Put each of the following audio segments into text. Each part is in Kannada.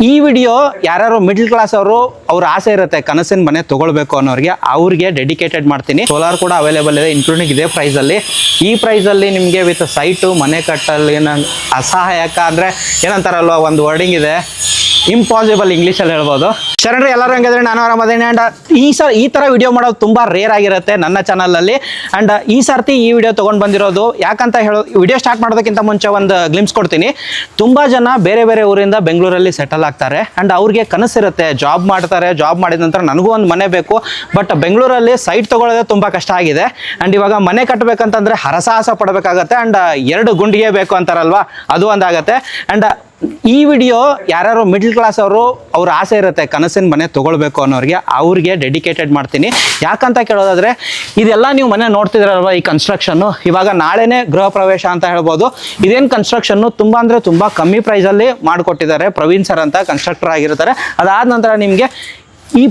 ಈ ವಿಡಿಯೋ ಯಾರು ಮಿಡ್ಲ್ ಕ್ಲಾಸ್ ಅವ್ರ ಆಸೆ ಇರುತ್ತೆ ಕನಸಿನ ಮನೆ ತಗೊಳ್ಬೇಕು ಅನ್ನೋರಿಗೆ ಅವ್ರಿಗೆ ಡೆಡಿಕೇಟೆಡ್ ಮಾಡ್ತೀನಿ. ಸೋಲಾರ್ ಕೂಡ ಅವೈಲೇಬಲ್ ಇದೆ, ಇನ್ಕ್ಲೂಡಿಂಗ್ ಇದೇ ಪ್ರೈಸಲ್ಲಿ. ಈ ಪ್ರೈಸಲ್ಲಿ ನಿಮಗೆ ವಿತ್ ಸೈಟು ಮನೆ ಕಟ್ಟಲ್ಲಿ ಅಸಹಾಯಕ ಅಂದರೆ ಏನಂತಾರಲ್ವ, ಒಂದು ವರ್ಡಿಂಗ್ ಇದೆ, ಇಂಪಾಸಿಬಲ್ ಇಂಗ್ಲೀಷಲ್ಲಿ ಹೇಳ್ಬೋದು. ಶರಣ್ರಿ, ಎಲ್ಲರೂ ಹೆಂಗಿದ್ರೆ ನಾನು ಆರಾಮದೇನೆ. ಆ್ಯಂಡ್ ಈ ಥರ ವಿಡಿಯೋ ಮಾಡೋದು ತುಂಬ ರೇರ್ ಆಗಿರುತ್ತೆ ನನ್ನ ಚಾನಲಲ್ಲಿ. ಆ್ಯಂಡ್ ಈ ಸರ್ತಿ ಈ ವಿಡಿಯೋ ತೊಗೊಂಡು ಬಂದಿರೋದು ಯಾಕಂತ ವಿಡಿಯೋ ಸ್ಟಾರ್ಟ್ ಮಾಡೋದಕ್ಕಿಂತ ಮುಂಚೆ ಒಂದು ಗ್ಲಿಮ್ಸ್ ಕೊಡ್ತೀನಿ. ತುಂಬ ಜನ ಬೇರೆ ಬೇರೆ ಊರಿಂದ ಬೆಂಗಳೂರಲ್ಲಿ ಸೆಟಲ್ ಆಗ್ತಾರೆ. ಆ್ಯಂಡ್ ಅವ್ರಿಗೆ ಕನಸಿರುತ್ತೆ, ಜಾಬ್ ಮಾಡ್ತಾರೆ, ಜಾಬ್ ಮಾಡಿದ ನಂತರ ನನಗೂ ಒಂದು ಮನೆ ಬೇಕು, ಬಟ್ ಬೆಂಗಳೂರಲ್ಲಿ ಸೈಟ್ ತೊಗೊಳ್ಳೋದೇ ತುಂಬ ಕಷ್ಟ ಆಗಿದೆ. ಆ್ಯಂಡ್ ಇವಾಗ ಮನೆ ಕಟ್ಟಬೇಕಂತಂದರೆ ಹರಸಾಹಸ ಪಡಬೇಕಾಗತ್ತೆ. ಆ್ಯಂಡ್ 2 ಗುಂಡಿಗೆ ಬೇಕು ಅಂತಾರಲ್ವ, ಅದು ಒಂದಾಗತ್ತೆ. ಆ್ಯಂಡ್ ಈ ವಿಡಿಯೋ ಯಾರು ಮಿಡ್ಲ್ ಕ್ಲಾಸ್ ಅವ್ರ ಆಸೆ ಇರುತ್ತೆ ಕನಸಿನ ಮನೆ ತಗೊಳ್ಬೇಕು ಅನ್ನೋರಿಗೆ ಅವ್ರಿಗೆ ಡೆಡಿಕೇಟೆಡ್ ಮಾಡ್ತೀನಿ. ಯಾಕಂತ ಕೇಳೋದಾದ್ರೆ, ಇದೆಲ್ಲ ನೀವು ಮನೆ ನೋಡ್ತಿದ್ರಲ್ವ, ಈ ಕನ್ಸ್ಟ್ರಕ್ಷನ್ನು ಇವಾಗ ನಾಳೆನೇ ಗೃಹ ಪ್ರವೇಶ ಅಂತ ಹೇಳ್ಬೋದು. ಇದೇನು ಕನ್ಸ್ಟ್ರಕ್ಷನ್ನು ತುಂಬ ಅಂದರೆ ತುಂಬ ಕಮ್ಮಿ ಪ್ರೈಸಲ್ಲಿ ಮಾಡಿಕೊಟ್ಟಿದ್ದಾರೆ. ಪ್ರವೀಣ್ ಸರ್ ಅಂತ ಕನ್ಸ್ಟ್ರಕ್ಟರ್ ಆಗಿರ್ತಾರೆ. ಅದಾದ ನಂತರ ನಿಮಗೆ ಈ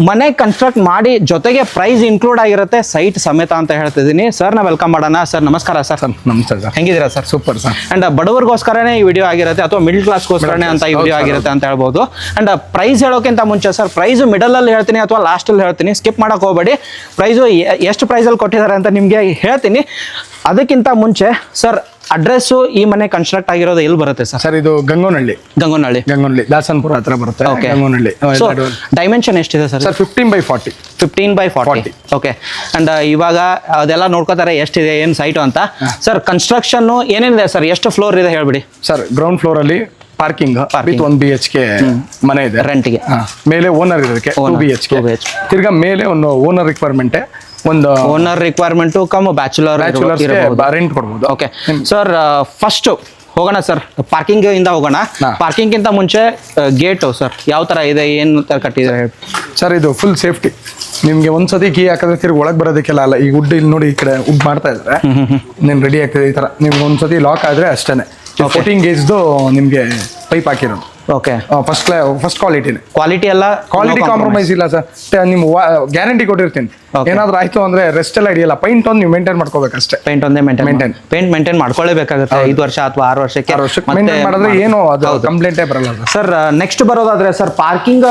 ಮನೆ ಕನ್ಸ್ಟ್ರಕ್ಟ್ ಮಾಡಿ ಜೊತೆಗೆ ಪ್ರೈಸ್ ಇನ್ಕ್ಲೂಡ್ ಆಗಿರುತ್ತೆ, ಸೈಟ್ ಸಮೇತ ಅಂತ ಹೇಳ್ತಿದ್ದೀನಿ. ಸರ್ನ ವೆಲ್ಕಮ್ ಮಾಡೋಣ. ಸರ್ ನಮಸ್ಕಾರ. ಸರ್ ನಮಸ್ತೆ ಸರ್, ಹೆಂಗಿದ್ದೀರಾ ಸರ್? Super sir. ಅಂಡ್ ಬಡವರಿಗೋಸ್ಕರನೇ ಈ ವಿಡಿಯೋ ಆಗಿರುತ್ತೆ ಅಥವಾ ಮಿಡ್ಲ್ ಕ್ಲಾಸ್ಗೋಸ್ಕರನೇ ಅಂತ ಈ ವಿಡಿಯೋ ಆಗಿರುತ್ತೆ ಅಂತ ಹೇಳ್ಬೋದು. ಅಂಡ್ ಪ್ರೈಸ್ ಹೇಳೋಕ್ಕಿಂತ ಮುಂಚೆ ಸರ್, ಪ್ರೈಸ್ ಮಿಡಲಲ್ಲಿ ಹೇಳ್ತೀನಿ ಅಥವಾ ಲಾಸ್ಟಲ್ಲಿ ಹೇಳ್ತೀನಿ, ಸ್ಕಿಪ್ ಮಾಡೋಕೆ ಹೋಗಬೇಡಿ. ಪ್ರೈಸು ಎಷ್ಟು ಪ್ರೈಸಲ್ಲಿ ಕೊಟ್ಟಿದ್ದಾರೆ ಅಂತ ನಿಮಗೆ ಹೇಳ್ತೀನಿ. ಅದಕ್ಕಿಂತ ಮುಂಚೆ ಸರ್, ಅಡ್ರೆಸ್ಸು ಈ ಮನೆ ಕನ್ಸ್ಟ್ರಕ್ಟ್ ಆಗಿರೋದು ಎಲ್ಲಿ ಬರುತ್ತೆ ಸರ್? ಸರ್, ಇದು ಗಂಗೋನಹಳ್ಳಿ ದಾಸನ್ಪುರ ಹತ್ರ ಬರುತ್ತೆ. ಗಂಗೋನಹಳ್ಳಿ. ಡೈಮೆನ್ಷನ್ ಎಷ್ಟಿದೆ sir? 15x40. 15x40. Okay. And ಇವಾಗ ಅದೆಲ್ಲ ನೋಡ್ಕೋತಾರೆ ಎಷ್ಟಿದೆ, ಏನು ಸೈಟು ಅಂತ. ಸರ್, ಕನ್ಸ್ಟ್ರಕ್ಷನ್ ಏನೇನಿದೆ ಸರ್, ಎಷ್ಟು ಫ್ಲೋರ್ ಇದೆ ಹೇಳ್ಬಿಡಿ. ಸರ್, ಗ್ರೌಂಡ್ ಫ್ಲೋರ್ ಅಲ್ಲಿ ಪಾರ್ಕಿಂಗ್ ವಿತ್ 1 BHK ಮನೆ ಇದೆ ರೆಂಟ್ಗೆ. ಮೇಲೆ ಓನರ್ ಇರೋದಕ್ಕೆ 2 BHK. ತಿರ್ಗಾ ಮೇಲೆ ಒಂದು ಓನರ್ ರಿಕ್ವೈರ್ಮೆಂಟ್, ಒಂದು owner requirement come bachelor rent ಕೊಡ್ಬೋದು. ಓಕೆ ಸರ್, ಫಸ್ಟ್ ಹೋಗೋಣ ಸರ್, ಪಾರ್ಕಿಂಗ್ ಇಂದ ಹೋಗೋಣ. ಪಾರ್ಕಿಂಗ್ ಗಿಂತ ಮುಂಚೆ ಗೇಟು ಸರ್ ಯಾವ ತರ ಇದೆ, ಏನು ತರ ಕಟ್ಟಿದ್ದಾರೆ ಸರ್? ಇದು ಫುಲ್ ಸೇಫ್ಟಿ. ನಿಮ್ಗೆ ಒಂದ್ಸತಿ ಕೀ ಹಾಕಿದ್ರೆ ತಿರ್ಗಿ ಒಳಗೆ ಬರೋದಕ್ಕೆಲ್ಲ ಅಲ್ಲ. ಈ ವುಡ್ ಇಲ್ಲಿ ನೋಡಿ, ಈ ಕಡೆ ವುಡ್ ಮಾಡ್ತಾ ಇದ್ದಾರೆ, ನೀನು ರೆಡಿ ಆಗ್ತದೆ ಈ ತರ. ನಿಮ್ಗೆ ಒಂದ್ಸತಿ ಲಾಕ್ ಆದ್ರೆ ಅಷ್ಟೇನೆ. 14 ಗೇಜ್ದು ನಿಮ್ಗೆ ಪೈಪ್ ಹಾಕಿರೋದು. ಓಕೆ. ಫಸ್ಟ್ ಕ್ವಾಲಿಟಿ ಎಲ್ಲ ಕ್ವಾಲಿಟಿ ಕಾಂಪ್ರಮೈಸ್ ಇಲ್ಲ ಸರ್. ನಿಮ್ಮ ಗ್ಯಾರಂಟಿ ಕೊಟ್ಟಿರ್ತೀನಿ. ಏನಾದ್ರು ಆಯ್ತು ಅಂದ್ರೆ ರೆಸ್ಟ್ ಎಲ್ಲ ಹಿಡಿಯಲ್ಲ. ಪೈಂಟ್ ಒಂದು ನೀವು ಮೇಂಟೈನ್ ಮಾಡ್ಕೋಬೇಕು ಅಷ್ಟೇ. ಪೇಂಟ್ ಒಂದೇ ಮೇಂಟೈನ್ ಮಾಡ್ಕೊಳ್ಳೇಬೇಕಾಗುತ್ತೆ. 5 ವರ್ಷ ಅಥವಾ 6 ವರ್ಷಕ್ಕೆ ಮೇಂಟೈನ್ ಮಾಡಿದ್ರೆ ಏನು ಅದು ಕಂಪ್ಲೇಂಟೇ ಬರಲ್ಲ ಸರ್. ನೆಕ್ಸ್ಟ್ ಬರೋದಾದ್ರೆ ಸರ್, ಪಾರ್ಕಿಂಗ್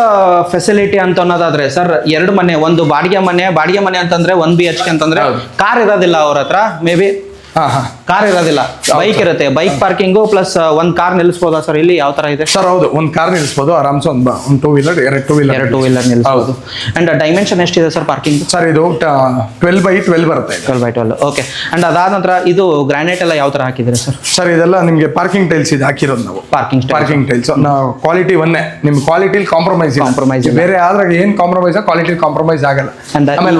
ಫೆಸಿಲಿಟಿ ಅಂತ ಅನ್ನೋದಾದ್ರೆ ಸರ್, 2 ಮನೆ, ಒಂದು ಬಾಡಿಗೆ ಮನೆ ಅಂತಂದ್ರೆ 1 BHK ಅಂತಂದ್ರೆ ಕಾರ್ ಇರೋದಿಲ್ಲ ಅವ್ರ ಹತ್ರ. ಮೇ ಬಿ ಕಾರ್ ಇರೋದಿಲ್ಲ, ಬೈಕ್ ಇರುತ್ತೆ. ಬೈಕ್ ಪಾರ್ಕಿಂಗು ಪ್ಲಸ್ 1 ಕಾರ್ ನಿಲ್ಲಿಸಬಹುದಾ ಸರ್? ಇಲ್ಲಿ ಯಾವ ತರ ಇದೆ ಸರ್? ಹೌದು, 1 ಕಾರ್ ನಿಲ್ಲಿಸಬಹುದು ಆರಾಮ್ಸೆ. ಒಂದು 2 ವೀಲರ್, 2 ಟೂ ವೀಲರ್ ನಿಲ್ಲಿಸಬಹುದು. ಅಂಡ್ ಡೈಮೆನ್ಷನ್ ಎಷ್ಟಿದೆ ಸರ್ ಪಾರ್ಕಿಂಗ್? ಸರ್, ಇದು 12x12 ಬರುತ್ತೆ. 12x12. ಓಕೆ. ಅಂಡ್ ಅದಾದ ನಂತರ ಇದು ಗ್ರಾನೈಟ್ ಎಲ್ಲ ಯಾವ ತರ ಹಾಕಿದ್ರೆ ಸರ್? ಸರ್, ಇದೆಲ್ಲ ನಿಮ್ಗೆ ಪಾರ್ಕಿಂಗ್ ಟೈಲ್ಸ್ ಇದು ಹಾಕಿರೋದು ನಾವು. ಪಾರ್ಕಿಂಗ್ ಟೈಲ್ಸ್ ಕ್ವಾಲಿಟಿ ಒಂದೇ. ನಿಮ್ ಕ್ವಾಲಿಟಿಲಿ ಕಾಂಪ್ರಮೈಸ್ ಬೇರೆ ಆದ್ರೆ ಏನ್ ಕಾಂಪ್ರಮೈಸ್, ಕ್ವಾಲಿಟಿ ಕಾಂಪ್ರಮೈಸ್ ಆಗಲ್ಲ. ಆಮೇಲೆ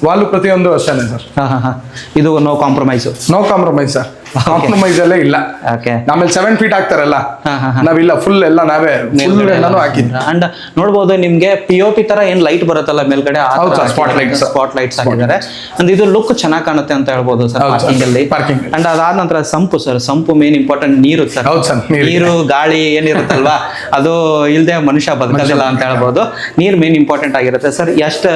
ವಾಲು ಪ್ರತಿಯೊಂದು ಅಷ್ಟೇನೆ ಸರ್. ಇದು ನೋ ಕಾಂಪ್ರಮೈಸ್ ಸರ್. ಕಾಂಪ್ರಮೈಸ್ ಎಲ್ಲ ಇಲ್ಲ. ಆಮೇಲೆ 7 ಫೀಟ್ ಹಾಕ್ತಾರಲ್ಲ, ನಾವಿಲ್ಲ, ಫುಲ್ ಎಲ್ಲ ನಾವೇ ಎಲ್ಲಾನು ಹಾಕಿದ್ವಿ. ಅಂಡ್ ನೋಡ್ಬೋದು ನಿಮ್ಗೆ POP ತರ ಏನ್ ಲೈಟ್ ಬರುತ್ತಲ್ಲ ಮೇಲ್ಗಡೆ, ಸ್ಪಾಟ್ ಲೈಟ್ಸ್ ಹಾಕಿದ್ದಾರೆ. ಅಂಡ್ ಇದು ಲುಕ್ ಚೆನ್ನಾಗಿ ಕಾಣುತ್ತೆ ಅಂತ ಹೇಳ್ಬೋದು ಸರ್ ಪಾರ್ಕಿಂಗ್. ಅಂಡ್ ಅದಾದ ನಂತರ ಸಂಪು ಸರ್. ಸಂಪು ಮೇನ್ ಇಂಪಾರ್ಟೆಂಟ್. ನೀರು ಸರ್, ನೀರು ಗಾಳಿ ಏನಿರುತ್ತಲ್ವಾ, ಅದು ಇಲ್ದೆ ಮನುಷ್ಯ ಬದುಕೋದಿಲ್ಲ ಅಂತ ಹೇಳ್ಬೋದು. ನೀರು ಮೇನ್ ಇಂಪಾರ್ಟೆಂಟ್ ಆಗಿರುತ್ತೆ ಸರ್. ಎಷ್ಟು?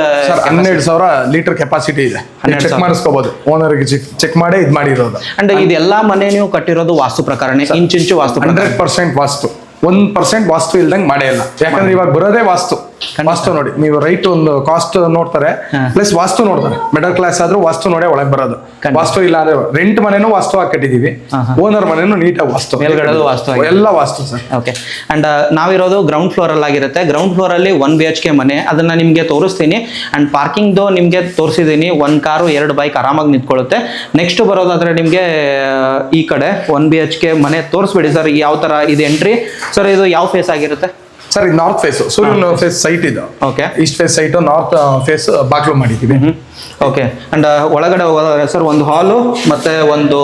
12,000 ಲೀಟರ್ ಕೆಪಾಸಿಟಿ ಇದೆ. ಚೆಕ್ ಮಾಡಿಸ್ಕೋಬಹುದು, ಓನರ್ಗೆ ಚೆಕ್ ಮಾಡಿ ಇದು ಮಾಡಿರೋದು. ಅಂಡ್ ಇದೆಲ್ಲ ಮನೆ ನೀವು ಕಟ್ಟಿರೋದು ವಾಸ್ತು ಪ್ರಕಾರನೇ, ಇಂಚು ವಾಸ್ತು? 100% ವಾಸ್ತು. 1% ವಾಸ್ತು ಇಲ್ದಂಗೆ ಮಾಡೇ ಇಲ್ಲ. ಯಾಕಂದ್ರೆ ಇವಾಗ ಬರೋದೇ ವಾಸ್ತು ನೋಡಿ. ನೀವು ರೈಟ್ ಒಂದು ಕಾಸ್ಟ್ ನೋಡ್ತಾರೆ, ಪ್ಲಸ್ ವಾಸ್ತು ನೋಡ್ತಾರೆ. ಮಿಡಲ್ ಕ್ಲಾಸ್ ಆದ್ರೂ ವಾಸ್ತು ನೋಡೇ ಒಳಗೆ ಬರೋದು. ವಾಸ್ತು ಇಲ್ಲ ಅಂದ್ರೆ ರೆಂಟ್ ಮನೆನೂ ವಾಸ್ತು ಹಾಕಿ ಕಟ್ಟಿದೀವಿ, ಓನರ್ ಮನೆನೂ ನೀಟಾಗಿ ವಾಸ್ತು, ಎಲ್ಲ ವಾಸ್ತು ಸರ್. ಓಕೆ. ಅಂಡ್ ನಾವಿರೋದು ಗ್ರೌಂಡ್ ಫ್ಲೋರ್ ಅಲ್ಲಿ ಆಗಿರುತ್ತೆ. ಗ್ರೌಂಡ್ ಫ್ಲೋರ್ ಅಲ್ಲಿ 1 BHK ಮನೆ, ಅದನ್ನ ನಿಮ್ಗೆ ತೋರಿಸ್ತೀನಿ. ಅಂಡ್ ಪಾರ್ಕಿಂಗ್ ನಿಮ್ಗೆ ತೋರಿಸಿದೀನಿ. 1 ಕಾರು 2 ಬೈಕ್ ಆರಾಮಾಗಿ ನಿಂತ್ಕೊಳ್ಳುತ್ತೆ. ನೆಕ್ಸ್ಟ್ ಬರೋದಾದ್ರೆ ನಿಮ್ಗೆ ಈ ಕಡೆ 1 BHK ಮನೆ ತೋರಿಸ್ಬಿಡಿ ಸರ್, ಯಾವ ತರ ಇದೆ ಎಂಟ್ರಿ ಸರ್. ಇದು ಯಾವ ಫೇಸ್ ಆಗಿರುತ್ತೆ ಸರ್? ಇದು ನಾರ್ತ್ ಫೇಸ್, ಸೂರ್ಯನ ಫೇಸ್ ಸೈಟ್ ಇದು. Okay. East face site, north face ಬಾಗ್ಲು ಮಾಡಿದ್ದೀವಿ. ಓಕೆ. ಅಂಡ್ ಒಳಗಡೆ ಹೋಗೋದಾದ್ರೆ ಸರ್, ಒಂದು ಹಾಲು ಮತ್ತೆ ಒಂದು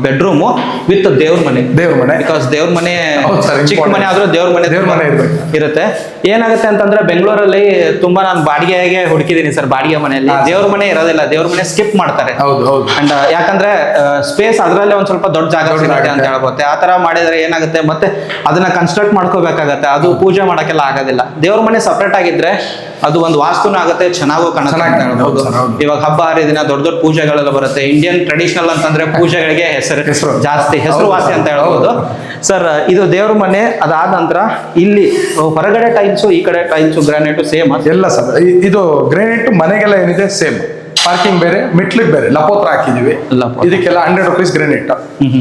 ಬೆಡ್ರೂಮು ವಿತ್ ದೇವ್ರ ಮನೆ. ಬಿಕಾಸ್ ದೇವ್ರ ಮನೆ ಚಿಕ್ಕ ಮನೆ ಆದ್ರೂ ದೇವ್ರ ಮನೆ ಇರುತ್ತೆ. ಏನಾಗುತ್ತೆ ಅಂತಂದ್ರೆ, ಬೆಂಗಳೂರಲ್ಲಿ ತುಂಬಾ ನಾನು ಬಾಡಿಗೆಗೆ ಹುಡುಕಿದೀನಿ ಸರ್. ಬಾಡಿಗೆ ಮನೆಯಲ್ಲಿ ದೇವ್ರ ಮನೆ ಇರೋದಿಲ್ಲ, ದೇವ್ರ ಮನೆ ಸ್ಕಿಪ್ ಮಾಡ್ತಾರೆ. ಅಂಡ್ ಯಾಕಂದ್ರೆ ಸ್ಪೇಸ್ ಅದ್ರಲ್ಲೇ ಒಂದ್ ಸ್ವಲ್ಪ ದೊಡ್ಡ ಜಾಗ ಸಿಗುತ್ತೆ ಅಂತ ಹೇಳ್ಬೋದು. ಆ ತರ ಮಾಡಿದ್ರೆ ಏನಾಗುತ್ತೆ, ಮತ್ತೆ ಅದನ್ನ ಕನ್ಸ್ಟ್ರಕ್ಟ್ ಮಾಡ್ಕೋಬೇಕಾಗತ್ತೆ. ಅದು ಪೂಜೆ ಮಾಡಕ್ಕೆಲ್ಲ ಆಗೋದಿಲ್ಲ. ದೇವ್ರ ಮನೆ ಸಪ್ರೇಟ್ ಆಗಿದ್ರೆ ಅದು ಒಂದು ವಾಸ್ತುನೂ ಆಗುತ್ತೆ, ಚೆನ್ನಾಗೂ ಕಾಣುತ್ತೆ. ಹೌದು. ಇವಾಗ ಹಬ್ಬ ಹರಿದಿನ ದೊಡ್ಡ ದೊಡ್ಡ ಪೂಜೆಗಳೆಲ್ಲ ಬರುತ್ತೆ. ಇಂಡಿಯನ್ ಟ್ರೆಡಿಷನಲ್ ಅಂತಂದ್ರೆ ಪೂಜೆಗಳಿಗೆ ಹೆಸರು ಜಾಸ್ತಿ ಹೆಸರುವಾಸಿ ಅಂತ ಹೇಳ್ಬೋದು. ಸರ್ ಇದು ದೇವ್ರ ಮನೆ, ಅದಾದ ನಂತರ ಇಲ್ಲಿ ಹೊರಗಡೆ ಟೈಲ್ಸು, ಈ ಕಡೆ ಟೈಲ್ಸು ಗ್ರಾನೈಟು ಸೇಮ್ ಎಲ್ಲ ಸರ್. ಇದು ಗ್ರಾನೈಟ್ ಮನೆಗೆಲ್ಲ ಏನಿದೆ ಸೇಮ್. ಪಾರ್ಕಿಂಗ್ ಬೇರೆ, ಮೆಟ್ಲಿಗೆ ಬೇರೆ, ಲಪೋತ್ರ ಹಾಕಿದೀವಿ. ಇದಕ್ಕೆಲ್ಲ 100 rupees ಗ್ರಾನೈಟ್.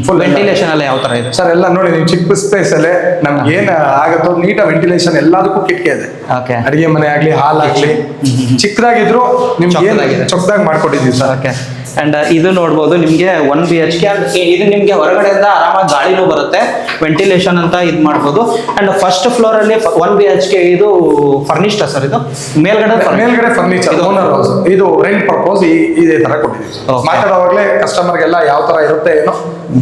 ಫುಲ್ ವೆಂಟಿಲೇಷನ್ ಎಲ್ಲ ಯಾವ ತರ ಇದೆ ಸರ್? ಎಲ್ಲ ನೋಡಿ, ನೀವು ಚಿಕ್ಕ ಸ್ಪೇಸ್ ಅಲ್ಲೇ ನಮ್ಗೆ ಏನ್ ಆಗತ್ತೋ ನೀಟ ವೆಂಟಿಲೇಷನ್ ಎಲ್ಲದಕ್ಕೂ ಕಿಟಕಿ ಇದೆ. ಓಕೆ. ಅಡಿಗೆ ಮನೆ ಆಗ್ಲಿ, ಹಾಲ್ ಆಗ್ಲಿ, ಚಿಕ್ಕದಾಗಿದ್ರು ನಿಮ್ಗೆ ಚೊಕ್ಕದಾಗಿ ಮಾಡ್ಕೊಟ್ಟಿದೀವಿ ಸರ್. ಓಕೆ. ಅಂಡ್ ಇದು ನೋಡ್ಬೋದು ನಿಮ್ಗೆ 1 BHK. ಇದು ನಿಮ್ಗೆ ಹೊರಗಡೆಯಿಂದ ಆರಾಮಾಗಿ ಗಾಳಿನೂ ಬರುತ್ತೆ, ವೆಂಟಿಲೇಷನ್ ಅಂತ ಇದು ಮಾಡ್ಬೋದು. ಅಂಡ್ ಫಸ್ಟ್ ಫ್ಲೋರ್ ಅಲ್ಲಿ 1 BHK ಇದು ಫರ್ನಿಶ್ಡ್ ಸರ್? ಇದು ಮೇಲ್ಗಡೆ ಫರ್ನಿಚರ್ ಓನರ್ ಹೌಸ್. ಇದು ರೆಂಟ್ ಪರ್ಪೋಸ್ ಇದೇ ತರ ಕೊಟ್ಟಿದ್ದೀವಿ. ಮಾತಾಡೋವಾಗಲೇ ಕಸ್ಟಮರ್ಗೆಲ್ಲ ಯಾವ ತರ ಇರುತ್ತೆ ಏನೋ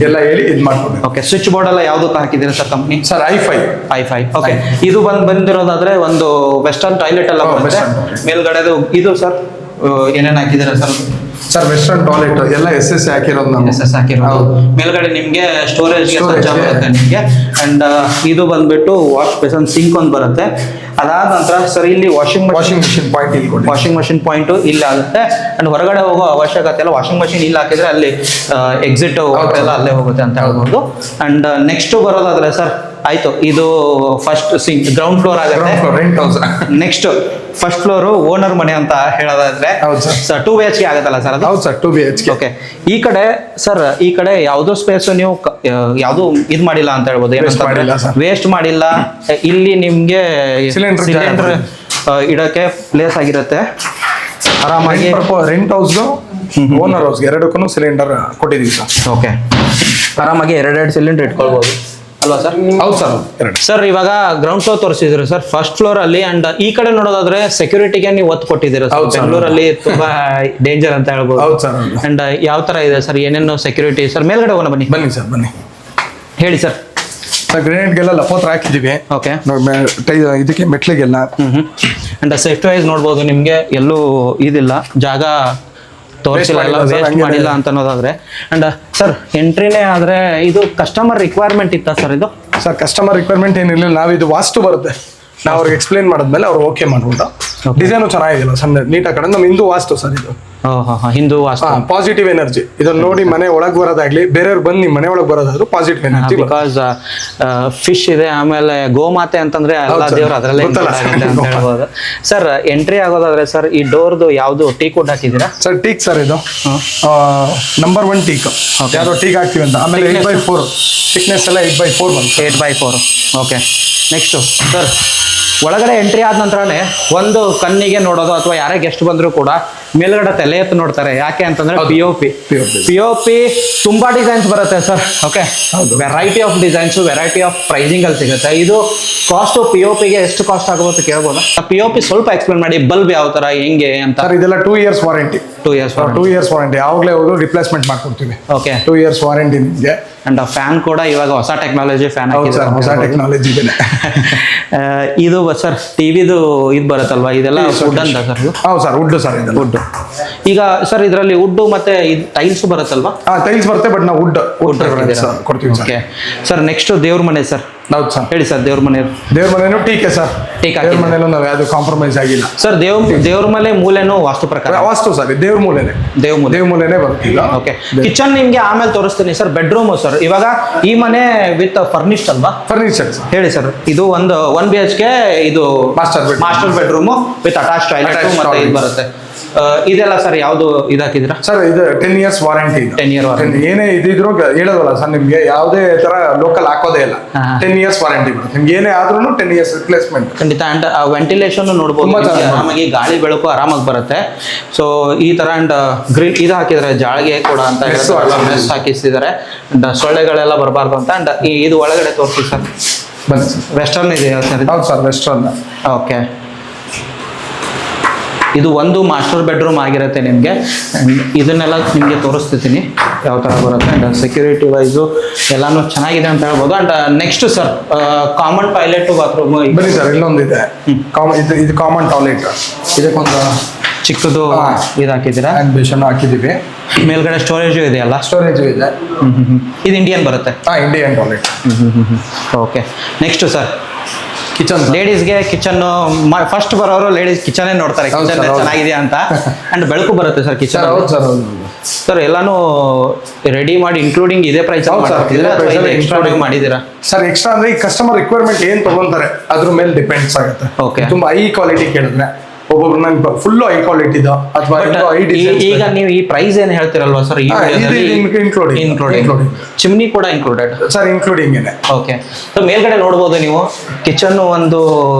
ಎಲ್ಲ ಹೇಳಿ ಇದು ಮಾಡ್ಕೊಬೇಕು. ಓಕೆ. ಸ್ವಿಚ್ ಬೋರ್ಡ್ ಎಲ್ಲ ಯಾವ್ದು ಹಾಕಿದ್ದೀರಾ ಸರ್ ಕಂಪ್ನಿ? ಸರ್ ಐ5. ಓಕೆ. ಇದು ಬಂದಿರೋದಾದ್ರೆ ಒಂದು ವೆಸ್ಟರ್ನ್ ಟಾಯ್ಲೆಟ್ ಎಲ್ಲ ಬರುತ್ತೆ. ಮೇಲ್ಗಡೆದು ಇದು ಸರ್ ಏನೇನು ಹಾಕಿದ್ದೀರಾ ಸರ್? ಸರ್ ವೆಸ್ಟರ್ನ್ ಟಾಯ್ಲೆಟ್ ಎಲ್ಲ SS ಹಾಕಿರೋದು ನಾವು. SS ಹಾಕಿರೋದು. ಮೇಲ್ಗಡೆ ನಿಮ್ಗೆ ಸ್ಟೋರೇಜ್ ಬರುತ್ತೆ ನಿಮ್ಗೆ. ಅಂಡ್ ಇದು ಬಂದ್ಬಿಟ್ಟು ವಾಶ್ ಬೇಸನ್ ಸಿಂಕ್ ಒಂದು ಬರುತ್ತೆ. ಅದಾದ ನಂತರ ಸರ್ ಇಲ್ಲಿ ವಾಷಿಂಗ್ ಮಿಷಿನ್ ಪಾಯಿಂಟ್ ಇಲ್ಲಿ ಕೊಡಿ. ವಾಷಿಂಗ್ ಮಷಿನ್ ಪಾಯಿಂಟ್ ಇಲ್ಲಿ ಆಗುತ್ತೆ. ಅಂಡ್ ಹೊರಗಡೆ ಹೋಗೋ ಅವಶ್ಯಕತೆ ಇಲ್ಲ, ವಾಷಿಂಗ್ ಮಷಿನ್ ಇಲ್ಲಿ ಹಾಕಿದ್ರೆ ಅಲ್ಲಿ ಎಕ್ಸಿಟ್ ಎಲ್ಲ ಅಲ್ಲೇ ಹೋಗುತ್ತೆ ಅಂತ ಹೇಳ್ಬೋದು. ಅಂಡ್ ನೆಕ್ಸ್ಟ್ ಬರೋದಾದ್ರೆ ಸರ್ ಆಯ್ತು, ಇದು ಫಸ್ಟ್ ಗ್ರೌಂಡ್ ಫ್ಲೋರ್ ಆಗುತ್ತೆ. Rent house. Next first floor owner ಮನೆ ಅಂತ ಹೇಳೋದಾದ್ರೆ ಸರ್ 2 BHK ಆಗುತ್ತಲ್ಲ ಸರ್ ಅದು? ಹೌದು ಸರ್, 2 BHK. ಓಕೆ. ಈ ಕಡೆ ಸರ್, ಈ ಕಡೆ ಯಾವುದೋ ಸ್ಪೇಸ್ ನೀವು ಯಾವುದು ಇದು ಮಾಡಿಲ್ಲ ಅಂತ ಹೇಳ್ಬೋದು, ವೇಸ್ಟ್ ಮಾಡಿಲ್ಲ. ಇಲ್ಲಿ ನಿಮ್ಗೆ ಸಿಲಿಂಡರ್ ಇಡಕ್ಕೆ ಪ್ಲೇಸ್ ಆಗಿರುತ್ತೆ ಆರಾಮಾಗಿ. ರೆಂಟ್ ಹೌಸ್ ಓನರ್ ಹೌಸ್ ಎರಡಕ್ಕೂ ಸಿಲಿಂಡರ್ ಕೊಟ್ಟಿದ್ದೀವಿ ಸರ್. ಓಕೆ. ಆರಾಮಾಗಿ 2 ಸಿಲಿಂಡರ್ ಇಟ್ಕೊಳ್ಬೋದು ಅಲ್ವಾ ಸರ್? ಹೌದು ಸರ್. ಸರ್ ಇವಾಗ ಗ್ರೌಂಡ್ ಫ್ಲೋರ್ ತೋರಿಸಿದ್ರು ಸರ್ ಫಸ್ಟ್ ಫ್ಲೋರ್ ಅಲ್ಲಿ. ಅಂಡ್ ಈ ಕಡೆ ನೋಡೋದಾದ್ರೆ ಸೆಕ್ಯೂರಿಟಿಗೆ ನೀವು ಒತ್ತು ಕೊಟ್ಟಿದ್ದೀರಾ ಬೆಂಗಳೂರಲ್ಲಿ, ತುಂಬಾ ಡೇಂಜರ್ ಅಂತ ಹೇಳ್ಬೋದು. ಹೌದು ಸರ್. ಅಂಡ್ ಯಾವ ತರ ಇದೆ ಸರ್, ಏನೇನು ಸೆಕ್ಯೂರಿಟಿ ಸರ್? ಮೇಲ್ಗಡೆ ಹೋಗೋಣ ಬನ್ನಿ ಸರ್, ಬನ್ನಿ ಹೇಳಿ ಸರ್. ಗ್ರೆನೇಡ್ಗೆಲ್ಲ ಲಪೋತ್ರ ಹಾಕಿದೀವಿ. ಓಕೆ. ಇದಕ್ಕೆ ಮೆಟ್ಲಿಗೆಲ್ಲ. ಅಂಡ್ ಸೇಫ್ಟಿ ವೈಸ್ ನೋಡ್ಬೋದು, ನಿಮ್ಗೆ ಎಲ್ಲೂ ಇದಿಲ್ಲ, ಜಾಗ ತೋರಿಸಿಲ್ಲ, ವೇಸ್ಟ್ ಮಾಡಿಲ್ಲ ಅಂತ ಅನ್ನೋದಾದ್ರೆ. ಅಂಡ್ ಸರ್ ಎಂಟ್ರಿನೇ ಆದ್ರೆ ಇದು ಕಸ್ಟಮರ್ ರಿಕ್ವೈರ್ಮೆಂಟ್ ಇತ್ತಾ ಸರ್? ಇದು ಸರ್ ಕಸ್ಟಮರ್ ರಿಕ್ವೈರ್ಮೆಂಟ್ ಏನಿಲ್ಲ, ನಾವು ಇದು ವಾಸ್ತು ಬರುತ್ತೆ, ನಾವು ಅವ್ರಿಗೆ ಎಕ್ಸ್ಪ್ಲೇನ್ ಮಾಡಿದ್ಮೇಲೆ ಅವ್ರು ಓಕೆ ಮಾಡ್ಬಿಟ್ಟು. ಡಿಸೈನು ಚೆನ್ನಾಗಿಲ್ಲ ಸಣ್ಣ ನೀಟಾಗಿ ಕಡೆ. ನಮ್ಮ ಹಿಂದೂ ವಾಸ್ತು ಸರ್ ಇದು. ಹಿಂದೂ ವಾಸ್ತು. Positive energy. ಇದನ್ನ ನೋಡಿ ಮನೆ ಒಳಗೆ ಬರೋದಾಗ್ಲಿ, ಬೇರೆಯವ್ರು ಬಂದು ನಿಮ್ಮ ಮನೆ ಒಳಗೆ ಬರೋದಾದ್ರು ಪಾಸಿಟಿವ್ ಎನರ್ಜಿ. ಬಿಕಾಸ್ ಫಿಶ್ ಇದೆ, ಆಮೇಲೆ ಗೋಮಾತೆ ಅಂತಂದ್ರೆ ಎಲ್ಲ ದೇವ್ರು ಅದರಲ್ಲೇ ಅಂತ ಹೇಳ್ಬೋದು. ಸರ್ ಎಂಟ್ರಿ ಆಗೋದಾದ್ರೆ ಸರ್ ಈ ಡೋರ್ದು ಯಾವ್ದು ಟೀಕ್ ವುಡ್ ಹಾಕಿದ್ದೀರಾ ಸರ್? ಟೀಕ್ ಸರ್ ಇದು ನಂಬರ್ 1 ಟೀಕ್. ಯಾವ್ದೋ ಟೀಕ್ ಹಾಕ್ತೀವಿ ಅಂತ. ಆಮೇಲೆ 8x4 ಥಿಕ್ನೆಸ್ ಎಲ್ಲ 8x4 ಬಂತು. 8x4. ಓಕೆ. ನೆಕ್ಸ್ಟ್ ಸರ್ ಒಳಗಡೆ ಎಂಟ್ರಿ ಆದ ನಂತರನೇ ಒಂದು ಕಣ್ಣಿಗೆ ನೋಡೋದು, ಅಥವಾ ಯಾರೇ ಗೆಸ್ಟ್ ಬಂದ್ರು ಕೂಡ ಮೇಲ್ಗಡೆ ತಲೆ ಎತ್ತು ನೋಡ್ತಾರೆ. ಯಾಕೆ ಅಂತಂದ್ರೆ POP ತುಂಬಾ ಡಿಸೈನ್ಸ್ ಬರುತ್ತೆ sir. Okay. Variety of designs, variety of pricing ಅಲ್ಲಿ ಸಿಗುತ್ತೆ. ಇದು ಕಾಸ್ಟ್ POPಗೆ ಎಷ್ಟು ಕಾಸ್ಟ್ ಆಗುತ್ತೆ ಕೇಳ್ಬೋದಾ? POP ಸ್ವಲ್ಪ ಎಕ್ಸ್ಪ್ಲೇನ್ ಮಾಡಿ, ಬಲ್ಬ್ ಯಾವ ತರ ಹೆಂಗೆ ಅಂತ. ಸರ್ ಇದೆಲ್ಲ 2 years ವಾರಂಟಿ. 2 years warranty. ಯಾವಾಗಲೇ ಹೋದ್ರು ರಿಪ್ಲೇಸ್ಮೆಂಟ್ ಮಾಡ್ಕೊಡ್ತೀವಿ. ಓಕೆ. 2 years ವಾರಂಟಿ ನಿಮಗೆ. ಅಂಡ್ ಫ್ಯಾನ್ ಕೂಡ ಇವಾಗ ಹೊಸ ಟೆಕ್ನಾಲಜಿ ಫ್ಯಾನ್ ಹಾಕಿದ್ದಾರೆ. ಹೊಸ ಟೆಕ್ನಾಲಜಿ ಇದೆ. ಇದು ಸರ್ ಟಿವಿದು ಇದು ಬರುತ್ತಲ್ವಾ, ಇದೆಲ್ಲ ವುಡ್ ಅಂತ ಸರ್? ಹೌದು ಸರ್, ವುಡ್ ಸರ್ ಇದು. ವುಡ್. ಈಗ ಸರ್ ಇದರಲ್ಲಿ ವುಡ್ ಮತ್ತೆ ಟೈಲ್ಸ್ ಬರುತ್ತಲ್ವಾ? ಟೈಲ್ಸ್ ಬರುತ್ತೆ, ಬಟ್ ನಾವು ವುಡ್ ಕೊಡ್ತೀವಿ. Okay sir. ನೆಕ್ಸ್ಟ್ ದೇವ್ರ ಮನೆ ಸರ್. ಹೌದು ಸರ್, ಹೇಳಿ ಸರ್. ದೇವ್ರ ಮನೆನೂ ಟೀಕೆ ಸರ್. ದೇವ್ರ ಮನೆಯಲ್ಲೂ ನಾವು ಯಾವ್ದು ಕಾಂಪ್ರಮೈಸ್ ಆಗಿಲ್ಲ ಸರ್. ದೇವ್ರ ಮನೆ ಮೂಲೆನೂ ವಾಸ್ತು ಪ್ರಕಾರ? ವಾಸ್ತು ಸರ್, ದೇವ್ರ ಮೂಲೆನೇ ಬರ್ತೀವಿ. ಓಕೆ. ಕಿಚನ್ ನಿಮ್ಗೆ ಆಮೇಲೆ ತೋರಿಸ್ತೀನಿ ಸರ್. ಬೆಡ್ರೂಮ್ ಸರ್, ಇವಾಗ ಈ ಮನೆ ವಿತ್ ಫರ್ನಿಶ್ಡ್ ಅಲ್ವಾ? ಫರ್ನಿಚರ್ ಹೇಳಿ ಸರ್. ಇದು ಒಂದು 1 BHK, ಇದು master bedroom with attach toilet ಮತ್ತೆ ಇದು ಬರುತ್ತೆ. ಇದೆಲ್ಲ ಸರ್ ಯಾವ್ದು ಇದಾಕಿದ್ರ ಸರ್? ಇದು 10 years ವಾರಂಟಿ. 10 year warranty. ಏನೇ ಇದಿದ್ರು ಹೇಳೋದಲ್ಲ ಸರ್, ನಿಮ್ಗೆ ಯಾವುದೇ ತರ ಲೋಕಲ್ ಹಾಕೋದೇ ಇಲ್ಲ. 10 years ವಾರಂಟಿ ಬರುತ್ತೆ ನಿಮ್ಗೆ. ಏನೇ ಆದ್ರೂ 10 years ರಿಪ್ಲೇಸ್ಮೆಂಟ್. ಖಂಡಿತ. ಅಂಡ್ ವೆಂಟಿಲೇಷನ್ ನೋಡ್ಬೋದು, ಆರಾಮಾಗಿ ಗಾಳಿ ಬೆಳಕು ಆರಾಮಾಗಿ ಬರುತ್ತೆ. ಸೊ ಈ ತರ. ಅಂಡ್ ಗ್ರಿಲ್ ಇದು ಹಾಕಿದ್ರೆ ಜಾಳಿಗೆ ಕೂಡ ಅಂತ ಮೆಸ್ ಹಾಕಿಸಿದ್ದಾರೆ. ಅಂಡ್ ಸೊಳ್ಳೆಗಳೆಲ್ಲ ಬರಬಾರ್ದು ಅಂತ. ಅಂಡ್ ಇದು ಒಳಗಡೆ ತೋರಿಸಿ ಸರ್. ವೆಸ್ಟರ್ನ್ ಇದೆ ಸರ್? ಹೌದು ಸರ್, ವೆಸ್ಟರ್ನ್. ಓಕೆ. ಇದು ಒಂದು ಮಾಸ್ಟರ್ ಬೆಡ್ರೂಮ್ ಆಗಿರುತ್ತೆ ನಿಮಗೆ. ಇದನ್ನೆಲ್ಲ ನಿಮಗೆ ತೋರಿಸ್ತಿದ್ದೀನಿ ಯಾವ ಥರ ಬರುತ್ತೆ. ಅಂಡ್ ಸೆಕ್ಯೂರಿಟಿ ವೈಸು ಎಲ್ಲಾನು ಚೆನ್ನಾಗಿದೆ ಅಂತ ಹೇಳ್ಬೋದು. And next sir common toilet bathroom. ಬನ್ನಿ ಸರ್, ಇಲ್ಲೊಂದಿದೆ. ಇದು ಕಾಮನ್ ಟಾಯ್ಲೆಟ್. ಇದಕ್ಕೊಂದು ಚಿಕ್ಕದು ಇದು ಹಾಕಿದ್ದೀರಾ? ಬೇಷನ್ ಹಾಕಿದ್ದೀವಿ. ಮೇಲ್ಗಡೆ ಸ್ಟೋರೇಜು ಇದೆಯಲ್ಲ? ಸ್ಟೋರೇಜು ಇದೆ. ಇದು ಇಂಡಿಯನ್ ಬರುತ್ತೆ? Indian toilet. Okay. Next sir kitchen ಲೇಡೀಸ್ಗೆ ಕಿಚನ್ ಫಸ್ಟ್ ಬರೋರು ಲೇಡೀಸ್ ಕಿಚನ್ ನೋಡ್ತಾರೆ, ಕಿಚನ್ ಚೆನ್ನಾಗಿದೆಯಾ ಅಂತ. ಅಂಡ್ ಬೆಳಕು ಬರುತ್ತೆ ಸರ್ ಕಿಚನ್. ಹೌದು ಸರ್, ಹೌದು ಸರ್ ಎಲ್ಲಾನು ರೆಡಿ ಮಾಡಿ ಇನ್ಕ್ಲೂಡಿಂಗ್ ಇದೇ ಪ್ರೈಸ್ ಎಕ್ಸ್ಟ್ರಾ ಮಾಡಿದ್ದೀರಾ ಸರ್? ಎಕ್ಸ್ಟ್ರಾ ಅಂದ್ರೆ ಈ ಕಸ್ಟಮರ್ ರಿಕ್ವೈರ್ಮೆಂಟ್ ಏನ್ ತಗೊಂತಾರೆ ಅದ್ರ ಮೇಲೆ ಡಿಪೆಂಡ್ಸ್ ಆಗುತ್ತೆ. Okay. ತುಂಬಾ ಹೈ ಕ್ವಾಲಿಟಿ ಕೇಳಿದ್ರೆ ಒಬ್ಬೊಬ್ರು ನಂಗೆ ಫುಲ್ ಹೈ ಕ್ವಾಲಿಟಿ ಅಥವಾ ಈಗ ನೀವು ಈ ಪ್ರೈಸ್ ಏನ್ ಹೇಳ್ತಿರಲ್ವಾ ಸರ್? ಇನ್ಕ್ಲೂಡಿಂಗ್ ಚಿಮ್ನಿ ಕೂಡ ಇನ್ಕ್ಲೂಡೆಡ್ ಸರ್, ಇನ್ಕ್ಲೂಡಿಂಗ್ ಏನೆ. ಓಕೆ. ಸೊ ಮೇಲ್ಗಡೆ ನೋಡ್ಬೋದು ನೀವು ಕಿಚನ್ ಒಂದು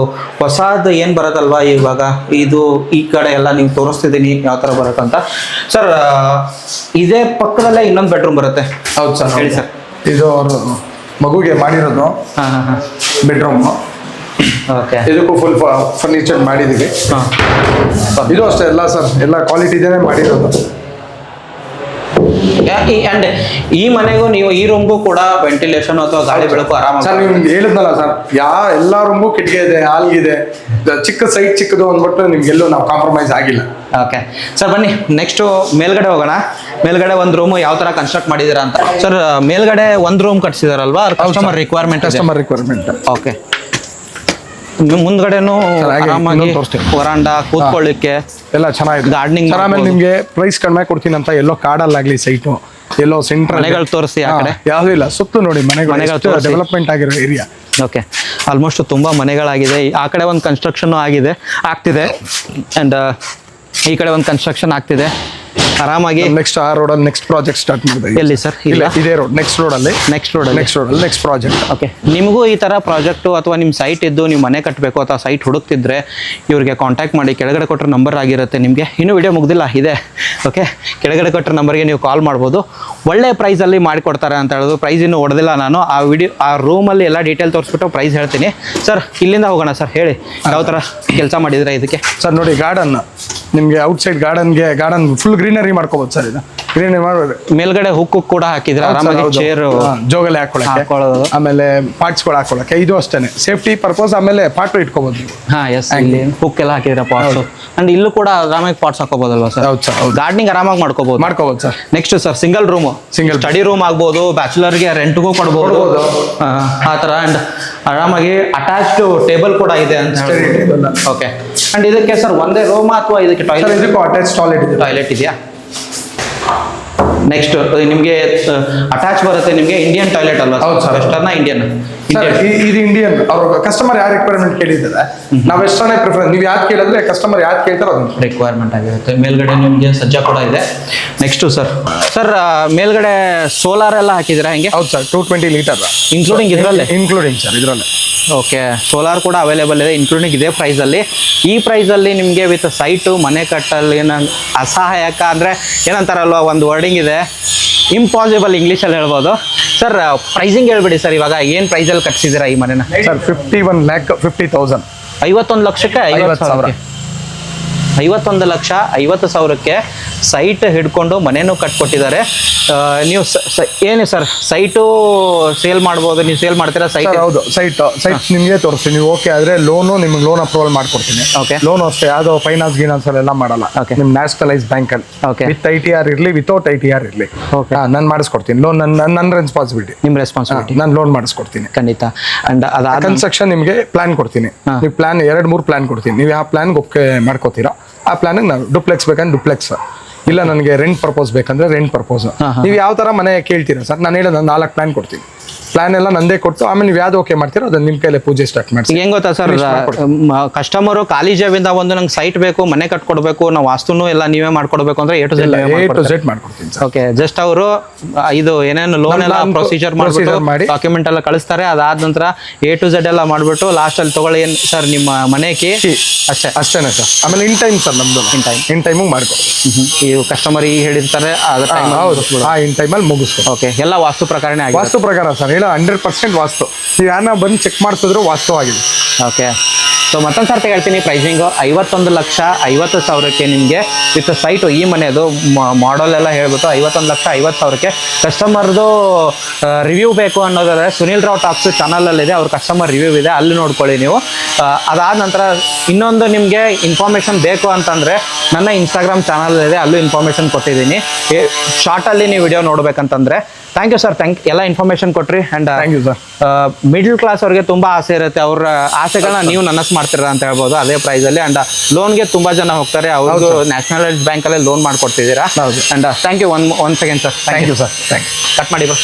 ಹೊಸದು ಏನ್ ಬರುತ್ತಲ್ವಾ ಇವಾಗ, ಇದು ಈ ಕಡೆ ಎಲ್ಲ ನೀವು ತೋರಿಸ್ತಿದ್ದೀನಿ ಯಾವ ತರ ಬರುತ್ತಂತ. ಸರ್ ಇದೇ ಪಕ್ಕದಲ್ಲೇ ಇನ್ನೊಂದು ಬೆಡ್ರೂಮ್ ಬರುತ್ತೆ. ಹೌದು ಸರ್, ಹೇಳಿ ಸರ್. ಇದು ಅವರು ಮಗುಗೆ ಮಾಡಿರೋದು ಬೆಡ್ರೂಮ್. ಓಕೆ. ಇದಕ್ಕೂ ಫುಲ್ ಫರ್ನಿಚರ್ ಮಾಡಿದೀವಿ. ಇದು ಅಷ್ಟೇ ಎಲ್ಲ ಸರ್, ಎಲ್ಲ ಕ್ವಾಲಿಟಿ ಇದೇನೆ ಮಾಡಿರೋದು. ಅಂಡ್ ಈ ಮನೆಗೂ ನೀವು ಈ ರೂಮ್ಗೂ ಕೂಡ ವೆಂಟಿಲೇಷನ್ ಅಥವಾ ಗಾಳಿ ಬೆಳಕು ಆರಾಮಾಗಿ ಸರ್. ನಿಮ್ಗೆ ಹೇಳಿದ್ನಲ್ಲ ಸರ್, ಎಲ್ಲ ರೂಮ್ಗೂ ಕಿಟಕಿ ಇದೆ, ಹಾಲ್ಗಿದೆ, ಚಿಕ್ಕ ಸೈಟ್ ಚಿಕ್ಕದು ಅಂದ್ಬಿಟ್ಟು ನಿಮ್ಗೆಲ್ಲೂ ನಾವು ಕಾಂಪ್ರಮೈಸ್ ಆಗಿಲ್ಲ. ಓಕೆ ಸರ್, ಬನ್ನಿ ನೆಕ್ಸ್ಟ್ ಮೇಲ್ಗಡೆ ಹೋಗೋಣ. ಮೇಲ್ಗಡೆ ಒಂದು ರೂಮ್ ಯಾವ ತರ ಕನ್ಸ್ಟ್ರಕ್ಟ್ ಮಾಡಿದೀರಾ ಅಂತ. ಸರ್ ಮೇಲ್ಗಡೆ ಒಂದು ರೂಮ್ ಕಟ್ಸಿದಾರಲ್ವಾ, ಕಸ್ಟಮರ್ ರಿಕ್ವೈರ್ಮೆಂಟ್. ಓಕೆ. ಮುಂದ್ಗಡೆನು ಆರಾಮಾಗಿ ವರಾಂಡ ಕೂತ್ಕೊಳ್ಳಿಕ್ಕೆ ಎಲ್ಲ ಚೆನ್ನಾಗಿದೆ, ಗಾರ್ಡನಿಂಗ್. ಆಮೇಲೆ ನಿಮ್ಗೆ ಪ್ರೈಸ್ ಕಡಿಮೆ ಕೊಡ್ತೀನಿ ಅಂತ ಎಲ್ಲೋ ಕಾಡಲ್ಲಾಗ್ಲಿ ಸೈಟು, ಎಲ್ಲೋ ಸೆಂಟ್ರಲ್ ಮನೆಗಳು ತೋರಿಸಿ ಆ ಕಡೆ ಯಾವ್ದು ಇಲ್ಲ, ಸುತ್ತು ನೋಡಿ ಮನೆಗಳು ಡೆವಲಪ್ಮೆಂಟ್ ಆಗಿರೋ ಏರಿಯಾ. ಓಕೆ. ಆಲ್ಮೋಸ್ಟ್ ತುಂಬಾ ಮನೆಗಳಾಗಿದೆ. ಆ ಕಡೆ ಒಂದು ಕನ್ಸ್ಟ್ರಕ್ಷನ್ ಆಗ್ತಿದೆ ಅಂಡ್ ಈ ಕಡೆ ಒಂದು ಕನ್ಸ್ಟ್ರಕ್ಷನ್ ಆಗ್ತಿದೆ ಆರಾಮಾಗಿ. ನೆಕ್ಸ್ಟ್ ಆ ರೋಡಲ್ಲಿ ನೆಕ್ಸ್ಟ್ ಪ್ರಾಜೆಕ್ಟ್ ಸ್ಟಾರ್ಟ್ ಮಾಡಿದೆ. ಎಲ್ಲಿ ಸರ್? ಇದೇ ರೋಡ್, ನೆಕ್ಸ್ಟ್ ರೋಡಲ್ಲಿ ನೆಕ್ಸ್ಟ್ ಪ್ರಾಜೆಕ್ಟ್. ಓಕೆ. ನಿಮಗೂ ಈ ಥರ ಪ್ರಾಜೆಕ್ಟು ಅಥವಾ ನಿಮ್ಮ ಸೈಟ್ ಇದ್ದು ನೀವು ಮನೆ ಕಟ್ಟಬೇಕು ಅಥವಾ ಸೈಟ್ ಹುಡುಕ್ತಿದ್ರೆ ಇವ್ರಿಗೆ ಕಾಂಟ್ಯಾಕ್ಟ್ ಮಾಡಿ. ಕೆಳಗಡೆ ಕೊಟ್ಟರೆ ನಂಬರ್ ಆಗಿರುತ್ತೆ ನಿಮಗೆ. ಇನ್ನೂ ವಿಡಿಯೋ ಮುಗ್ದಿಲ್ಲ ಇದೆ. ಓಕೆ. ಕೆಳಗಡೆ ಕೊಟ್ಟರೆ ನಂಬರ್ಗೆ ನೀವು ಕಾಲ್ ಮಾಡ್ಬೋದು. ಒಳ್ಳೆ ಪ್ರೈಸಲ್ಲಿ ಮಾಡಿಕೊಡ್ತಾರೆ ಅಂತ ಹೇಳೋದು. ಪ್ರೈಸ್ ಇನ್ನೂ ಹೊಡೆದಿಲ್ಲ ನಾನು. ಆ ರೂಮಲ್ಲಿ ಎಲ್ಲ ಡೀಟೇಲ್ ತೋರಿಸ್ಬಿಟ್ಟು ಪ್ರೈಸ್ ಹೇಳ್ತೀನಿ. ಸರ್ ಇಲ್ಲಿಂದ ಹೋಗೋಣ ಸರ್, ಹೇಳಿ ಯಾವ ಥರ ಕೆಲಸ ಮಾಡಿದ್ರೆ ಇದಕ್ಕೆ. ಸರ್ ನೋಡಿ, ಗಾರ್ಡನ್ ನಿಮಗೆ ಔಟ್ಸೈಡ್ ಗಾರ್ಡನ್ ಫುಲ್ ಗ್ರೀನರಿ ಮಾಡ್ಕೋಬಹುದು ಸರ್. ಇದು ಗ್ರೀನರಿ ಮಾಡ್ಬೋದು. ಮೇಲ್ಗಡೆ ಹುಕ್ಕು ಕೂಡ ಹಾಕಿದ್ರೆ ಆರಾಮಾಗಿ ಚೇರ್ ಜೋಗಲಿ ಹಾಕೊಳ್ಳೋದು, ಆಮೇಲೆ ಪಾರ್ಟ್ಸ್ಗಳು ಹಾಕೊಳ್ಳೋಕೆ. ಇದು ಅಷ್ಟೇ ಸೇಫ್ಟಿ ಪರ್ಪಸ್. ಆಮೇಲೆ ಪಾಟ್ ಇಟ್ಕೋಬಹುದು ನೀವು. ಎಸ್, ಇಲ್ಲಿ ಹುಕ್ ಎಲ್ಲ ಹಾಕಿದ್ರೆ ಪಾಟ್ಸ್. ಅಂಡ್ ಇಲ್ಲೂ ಕೂಡ ಆರಾಮಾಗಿ ಪಾಟ್ಸ್ ಹಾಕೋಬಹುದಲ್ವಾ ಸರ್? ಹೌದು ಸರ್. ಗಾರ್ಡನಿಂಗ್ ಆರಾಮಾಗಿ ಮಾಡ್ಕೋಬಹುದು sir. Next sir, single study room ಆಗ್ಬೋದು, ಬ್ಯಾಚುಲರ್ಗೆ ರೆಂಟ್ಗೂ ಕೊಡ್ಬೋದು ಆ ಥರ. ಅಂಡ್ ಆರಾಮಾಗಿ ಅಟ್ಯಾಚ್ಡ್ ಟೇಬಲ್ ಕೂಡ ಇದೆ ಅಂತ. ಓಕೆ. ಅಂಡ್ ಇದಕ್ಕೆ ಸರ್ ಒಂದೇ ರೂಮ್ ಅಥವಾ ಇದಕ್ಕೆ ಟಾಯ್ಲೆಟ್ ಇದೆಯಾ? ನೆಕ್ಸ್ಟ್ ನಿಮಗೆ ಅಟ್ಯಾಚ್ ಬರುತ್ತೆ. ನಿಮಗೆ ಇಂಡಿಯನ್ ಟಾಯ್ಲೆಟ್ ಅಲ್ವಾ? Western Indian? ಇದು ಇಂಡಿಯನ್. ಅವ್ರ ಕಸ್ಟಮರ್ ಯಾರು ರಿಕ್ವೈರ್ಮೆಂಟ್ ಕೇಳಿದ್ದಾರೆ, ನಾವು ವೆಸ್ಟರ್ನ್ ಪ್ರಿಫರೆನ್ಸ್. ನೀವು ಯಾರು ಕೇಳಿದ್ರೆ ಕಸ್ಟಮರ್ ಯಾರು ಕೇಳ್ತಾರೋ ಅದು ರಿಕ್ವೈರ್ಮೆಂಟ್ ಆಗಿರುತ್ತೆ. ಮೇಲ್ಗಡೆ ನಿಮಗೆ ಸಜ್ಜ ಕೂಡ ಇದೆ. ನೆಕ್ಸ್ಟ್ ಸರ್ ಮೇಲ್ಗಡೆ ಸೋಲಾರ್ ಎಲ್ಲ ಹಾಕಿದ್ದೀರಾ ಹೆಂಗೆ? ಹೌದು ಸರ್, 220 ಲೀಟರ್ ಇನ್ಕ್ಲೂಡಿಂಗ್ ಇದರಲ್ಲೇ? ಇನ್ಕ್ಲೂಡಿಂಗ್ ಸರ್, ಇದರಲ್ಲೇ. ಓಕೆ. ಸೋಲಾರ್ ಕೂಡ ಅವೈಲೇಬಲ್ ಇದೆ, ಇನ್ಕ್ಲೂಡಿಂಗ್ ಇದೇ ಪ್ರೈಸಲ್ಲಿ. ಈ ಪ್ರೈಸಲ್ಲಿ ನಿಮಗೆ ವಿತ್ ಸೈಟು ಮನೆ ಕಟ್ಟಲ್ಲಿ ಅಸಹಾಯಕ ಅಂದರೆ ಏನಂತಾರಲ್ವ, ಒಂದು ವರ್ಡಿಂಗ್ ಇದೆ, ಇಂಪಾಸಿಬಲ್ ಇಂಗ್ಲೀಷಲ್ಲಿ ಹೇಳ್ಬೋದು. ಸರ್ ಪ್ರೈಸಿಂಗ್ ಹೇಳ್ಬಿಡಿ ಸರ್. ಇವಾಗ ಏನು ಪ್ರೈಸಲ್ಲಿ ಕಟ್ಸಿದ್ದೀರಾ ಈ ಮನೆನ? ಸರ್ 51,50,000. 51 ಲಕ್ಷಕ್ಕೆ 50,000. 51,50,000ಕ್ಕೆ ಸೈಟ್ ಹಿಡ್ಕೊಂಡು ಮನೇನೂ ಕಟ್ಕೊಟ್ಟಿದ್ದಾರೆ. ನೀವು ಏನು ಸರ್ ಸೈಟು ಸೇಲ್ ಮಾಡ್ಬೋದು? ನೀವು ಸೇಲ್ ಮಾಡ್ತೀರಾ ಸೈಟ್? ಹೌದು, ಸೈಟ್ ನಿಮಗೆ ತೋರಿಸ್ತೀನಿ. ನೀವು ಓಕೆ ಆದರೆ ನಿಮ್ಗೆ ಲೋನ್ ಅಪ್ರೂವಲ್ ಮಾಡ್ಕೊಡ್ತೀನಿ. ಓಕೆ. ಲೋನ್ ಅಷ್ಟೇ, ಯಾವುದೋ ಫೈನಾನ್ಸ್ ಎಲ್ಲ ಮಾಡಲ್ಲ. ಓಕೆ. ನಿಮ್ಮ ನ್ಯಾಷನಲೈಸ್ ಬ್ಯಾಂಕಲ್ಲಿ. ಓಕೆ. ವಿತ್ ITR ಇರಲಿ, ವಿತೌಟ್ ITR ಇರಲಿ. ಓಕೆ. ನಾನು ಮಾಡಿಸ್ಕೊಡ್ತೀನಿ ಲೋನ್. ನನ್ನ ರೆಸ್ಪಾನ್ಸಿಬಿಲಿಟಿ. ನಿಮ್ಮ ರೆಸ್ಪಾನ್ಸಿಬಿಲಿಟಿ. ನಾನು ಲೋನ್ ಮಾಡಿಸ್ಕೊಡ್ತೀನಿ ಖಂಡಿತ. ಅಂಡ್ ಅದಾದ ಕನ್ಸ್ಟ್ರಕ್ಷನ್ ನಿಮಗೆ ಪ್ಲಾನ್ ಕೊಡ್ತೀನಿ. ನೀವು ಪ್ಲಾನ್ 2-3 ಪ್ಲಾನ್ ಕೊಡ್ತೀನಿ. ನೀವು ಯಾವ ಪ್ಲಾನ್ಗೆ ಒಪ್ಪಿಗೆ ಮಾಡ್ಕೋತೀರಾ ಆ ಪ್ಲಾನಿಗೆ ನಾವು ಡುಪ್ಲೆಕ್ಸ್ ಬೇಕಂದ್ರೆ ಡುಪ್ಲೆಕ್ಸ್, ಇಲ್ಲ ನನಗೆ ರೆಂಟ್ ಪರ್ಪೋಸ್ ಬೇಕಂದ್ರೆ ರೆಂಟ್ ಪರ್ಪೋಸ್. ನೀವು ಯಾವ ಥರ ಮನೆ ಕೇಳ್ತೀರಾ ಸರ್? ನಾನು ಹೇಳೋದು 4 ಪ್ಲಾನ್ ಕೊಡ್ತೀನಿ. ಪ್ಲಾನ್ ಎಲ್ಲ ನಂದೇ ಕೊಟ್ಟು ಆಮೇಲೆ ನೀವು ಯಾವ್ದು ಓಕೆ ಮಾಡ್ತೀರೋ ಅದನ್ನ ನಿಮ್ಮ ಕೈಲೇ ಪೂಜೆ ಸ್ಟಾರ್ಟ್ ಮಾಡ್ತೀವಿ. ಹೆಂಗ್ ಗೊತ್ತಾ ಸರ್, ಕಸ್ಟಮರು ಖಾಲಿ ಜಾಗದಿಂದ ಒಂದು ನಂಗೆ ಸೈಟ್ ಬೇಕು, ಮನೆ ಕಟ್ಕೊಡ್ಬೇಕು, ನಾವು ವಾಸ್ತುನು ಎಲ್ಲ ನೀವೇ ಮಾಡ್ಕೊಡ್ಬೇಕು ಅಂದ್ರೆ A to Z ಮಾಡ್ಕೊಡ್ತೀನಿ. ಓಕೆ. ಜಸ್ಟ್ ಅವರು ಇದು ಏನೇನು ಲೋನ್ ಎಲ್ಲ ಪ್ರೊಸೀಜರ್ ಮಾಡಿ ಡಾಕ್ಯುಮೆಂಟ್ ಎಲ್ಲ ಕಳಿಸ್ತಾರೆ. ಅದಾದ ನಂತರ A to Z ಎಲ್ಲ ಮಾಡ್ಬಿಟ್ಟು ಲಾಸ್ಟ್ ಅಲ್ಲಿ ತಗೊಳ್ಳಿ ಏನು ಸರ್ ನಿಮ್ಮ ಮನೆ ಕೀ ಅಷ್ಟೇನೆ ಸರ್. ಆಮೇಲೆ ಇನ್ ಟೈಮ್ ಸರ್, ನಮ್ದು ಇನ್ ಟೈಮಿಗೆ ಮಾಡ್ಕೊಡ್ತೀವಿ. ಈ ಕಸ್ಟಮರ್ ಈಗ ಹೇಳಿರ್ತಾರೆ ಇನ್ ಟೈಮಲ್ಲಿ ಮುಗಿಸ್ಕೊ. ಓಕೆ. ಎಲ್ಲ ವಾಸ್ತು ಪ್ರಕಾರನೇ ಆಗಿದೆ. ವಾಸ್ತು ಪ್ರಕಾರ ಸರ್, 100% ವಾಸ್ತು. ನೀವು ಯಾರನ್ನ ಬಂದು ಚೆಕ್ ಮಾಡಿಸಿದ್ರು ವಾಸ್ತುವಾಗಿದೆ. ಓಕೆ. ಸೊ ಮತ್ತೊಂದು ಸರ್ತಿ ಹೇಳ್ತೀನಿ, ಪ್ರೈಸಿಂಗು 51,50,000ಕ್ಕೆ ನಿಮಗೆ ವಿತ್ ಸೈಟು. ಈ ಮನೆಯದು ಮಾಡಲ್ ಎಲ್ಲ ಹೇಳ್ಬಿಟ್ಟು 51,50,000ಕ್ಕೆ. ಕಸ್ಟಮರ್ದು ರಿವ್ಯೂ ಬೇಕು ಅನ್ನೋದಾದ್ರೆ ಸುನಿಲ್ ರಾವ್ ಟಾಕ್ಸ್ ಚಾನಲಲ್ಲಿದೆ, ಅವ್ರ ಕಸ್ಟಮರ್ ರಿವ್ಯೂ ಇದೆ, ಅಲ್ಲಿ ನೋಡ್ಕೊಳ್ಳಿ ನೀವು. ಅದಾದ ನಂತರ ಇನ್ನೊಂದು ನಿಮಗೆ ಇನ್ಫಾರ್ಮೇಷನ್ ಬೇಕು ಅಂತಂದರೆ ನನ್ನ ಇನ್ಸ್ಟಾಗ್ರಾಮ್ ಚಾನಲ್ ಇದೆ, ಅಲ್ಲೂ ಇನ್ಫಾರ್ಮೇಷನ್ ಕೊಟ್ಟಿದ್ದೀನಿ. ಶಾರ್ಟಲ್ಲಿ ನೀವು ವಿಡಿಯೋ ನೋಡ್ಬೇಕಂತಂದರೆ. ಥ್ಯಾಂಕ್ ಯು ಸರ್, ಎಲ್ಲ ಇನ್ಫಾರ್ಮೇಷನ್ ಕೊಟ್ರಿ. And thank you sir. Middle class ಅವ್ರಿಗೆ ತುಂಬ ಆಸೆ ಇರುತ್ತೆ, ಅವ್ರ ಆಸೆಗಳನ್ನ ನೀವು ನನಸು ಮಾಡ್ತೀರಾ ಅಂತ ಹೇಳ್ಬೋದು ಅದೇ ಪ್ರೈಸಲ್ಲಿ. ಆ್ಯಂಡ್ ಲೋನ್ಗೆ ತುಂಬ ಜನ ಹೋಗ್ತಾರೆ, ಅವ್ರಿಗೂ ನ್ಯಾಷನಲೈಸ್ಡ್ ಬ್ಯಾಂಕಲ್ಲೇ ಲೋನ್ ಮಾಡಿಕೊಡ್ತಿದ್ದೀರಾ. ಹೌದು. And thank you one second sir. Thank you sir. Thank you. Cut ಮಾಡಿ ಬರೋ.